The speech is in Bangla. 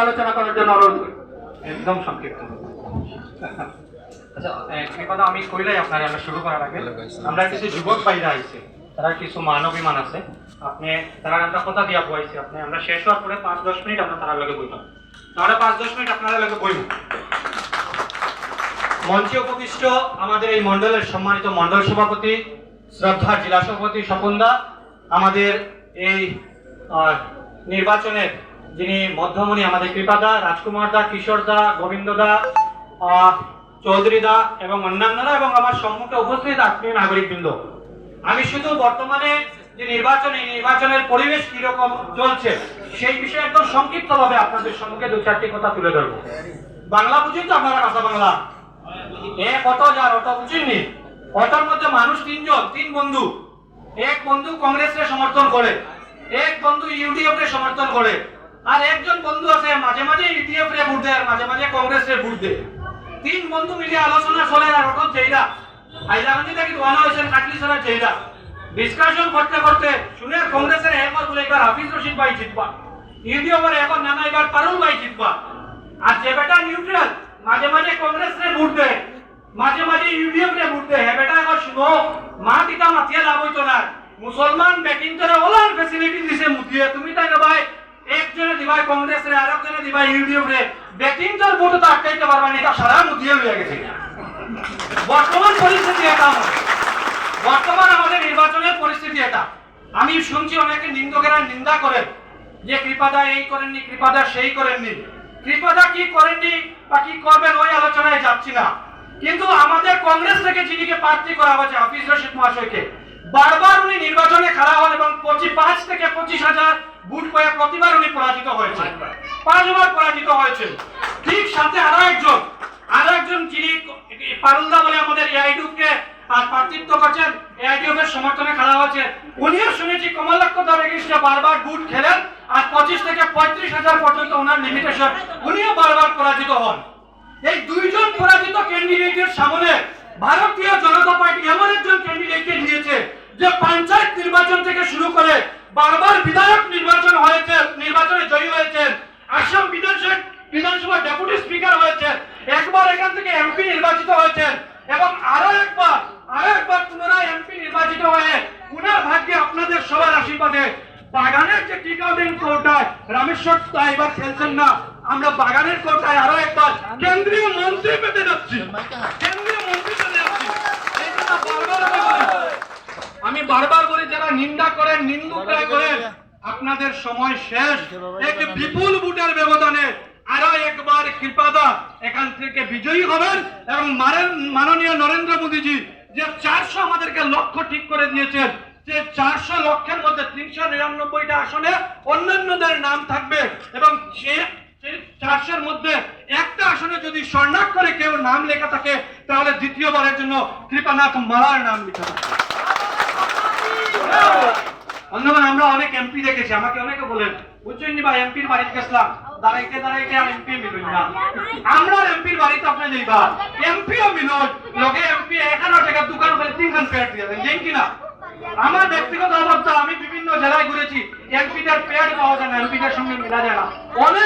আলোচনা করার জন্য অনুরোধ করি। একদম সংক্ষিপ্ত। আচ্ছা, কথা আমি কইলাই আপনারা আমরা শুরু করার আগে আমরা কিছু যুবক ভাইরা আইছে, তারা কিছু মানবিমান আছে, আপনি তারা আমরা কথা দিয়া বইছি, আপনি আমরা শেষ হওয়ার পরে 5-10 মিনিট আমরা তার লগে বইতাম, তাহলে 5-10 মিনিট আপনারা লগে বইব। মঞ্চে উপবিষ্ট আমাদের এই মণ্ডলের সম্মানিত মণ্ডল সভাপতি শ্রদ্ধা জেলা সভাপতি স্বপনদা, আমাদের এই নির্বাচনের যিনি মধ্যমণি আমাদের কৃপাদা, রাজকুমার দা, কিশোর দা, গোবিন্দ দা, চৌধুরী দা এবং অন্যান্যরা এবং আমার সম্মুখে উপস্থিত আত্মীয় নাগরিকবৃন্দ, আমি শুধু বর্তমানে যে নির্বাচনের পরিবেশ কিরকম চলছে সেই বিষয়ে একদম সংক্ষিপ্তভাবে আপনাদের সম্মুখে 2-4টি কথা তুলে ধরবো। বাংলা বুঝেন তো আপনারা? কাঁচা বাংলা কত যার অত বুঝেননি? অটার মধ্যে মানুষ 3 জন, 3 বন্ধু। এক বন্ধু কংগ্রেসকে সমর্থন করে, এক বন্ধু ইউডিএফ কে সমর্থন করে, আর একজন বন্ধু আছে মাঝে মাঝে ইউডিএফ রে ভোট দেয় আর মাঝে মাঝে কংগ্রেস রে ভোট দেয়। 3 বন্ধু মিলে আলোচনা চলে আর অত যেইরা হাইলাকান্দি থেকে দোয়ানো হয়েছেন কাটলি চলে যেইরা ডিসকাশন করতে করতে শুনে কংগ্রেসের একবার বলে এবার হাফিজ রশিদ ভাই জিতবা, ইউডিএফের এখন নানা এবার পারুল ভাই জিতবা, আর যে বেটা নিউট্রাল মাঝে মাঝে কংগ্রেস রে ভোট দেয় মাঝে মাঝে ইউডিএফ রে ভোট দেয়, হ্যাঁ বেটা এবার শুনো মা পিতা মাতিয়া লাভ হইতো না, মুসলমান ব্যাটিং করে ওলার ফ্যাসিলিটি দিছে মুতিয়ে, তুমি তাই না ভাই একজনে দিবাই কংগ্রেস রে আর একজনে দিবাই ইউডিএফ রে, ব্যাটিং তোর ভোট তো আটকাইতে পারবা না, এটা সারা মুতিয়ে লইয়া গেছে। বর্তমান পরিস্থিতি এটা, বর্তমান আমাদের নির্বাচনের পরিস্থিতি এটা। আমি শুনছি অনেকে নিন্দকেরা নিন্দা করেন যে কৃপাদা এই করেননি, কৃপাদা সেই করেননি। কৃপাদা কি করেননি বা কি করবেন ওই আলোচনায় যাচ্ছি না, কিন্তু আমাদের কংগ্রেস থেকে যিনিকে প্রার্থী করা হয়েছে হাফিজ রশিদ মহাশয়কে বারবার উনি নির্বাচনে খাড়া হন এবং 5 থেকে 25,000 ভোট পেয়ে প্রতিবার উনি পরাজিত হয়েছেন, 5 বার পরাজিত হয়েছেন। ঠিক সাথে আরো একজন যিনি পারুলদা বলে আমাদের এআইডিউকে আর প্রার্থিত্ব করছেন, এআইডিউফ এর সমর্থনে খাড়া হয়েছে, উনিও শুনেছি কমলাক্ষ দাবেগিসটা বারবার ভোট খেলেন আর 25 থেকে 35,000 পর্যন্ত ওনার লিমিটেশন, উনিও বারবার পরাজিত হন। এই 2 জন পরাজিত ক্যান্ডিডেটের সামনে ভারতীয় জনতা পার্টি এমন একজন ক্যান্ডিডেটকে দিয়েছে যে পঞ্চায়েত নির্বাচন থেকে শুরু করে বারবার বিধায়ক নির্বাচনে জয়ী হয়েছেন, আসাম বিধানসভা ডেপুটি স্পিকার হয়েছেন, একবার এখান থেকে এমপি নির্বাচিত হয়েছেন এবং আরো একবার পুনরায় এমপি নির্বাচিত হয়ে পুনর ভাগ্যে আপনাদের সবার আশীর্বাদে বাগানের যে টি কাউন্টিং কোর্টায় রামেশ্বর এবার খেলছেন না, আমরা বাগানের কোর্টায় আরো একবার কেন্দ্রীয় মন্ত্রী পেতে যাচ্ছি, আমি বারবার বলি যারা নিন্দা করেন নিন্দুকরা করেন আপনাদের সময় শেষ। এক বিপুল ভোটের ব্যবধানে আরো একবার কৃপাদা এখান থেকে বিজয়ী হবেন এবং মাননীয় নরেন্দ্র মোদীজি যে 400 আমাদেরকে লক্ষ্য ঠিক করে দিয়েছেন, যে 400 লক্ষের মধ্যে 399টা আসনে অন্যান্যদের নাম থাকবে এবং 400-এর মধ্যে একটা আসনে যদি স্বর্ণাক্ষরে কেউ নাম লেখা থাকে তাহলে দ্বিতীয়বারের জন্য কৃপানাথ মালার নাম লেখা থাকে। বন্ধুগণ, আমরা অনেক এমপি দেখেছি, আমাকে অনেকে বলেন বুঝছেন নি ভাই এমপির বাড়িতে গেছিলাম দাঁড়াইতে আর এমপি মিলুন না, আমরা এমপির বাড়িতে আপনি যাইবা এমপিও মিলুন লগে এমপি 11 টাকা দোকান করে 3 খান পেট দিয়ে দেন, যেন কিনা আমার ব্যক্তিগত অবস্থা আমি বিভিন্ন জেলায় ঘুরেছি, এমপিদের পেট পাওয়া যায় না, এমপিদের সঙ্গে মিলা যায় না। অনেক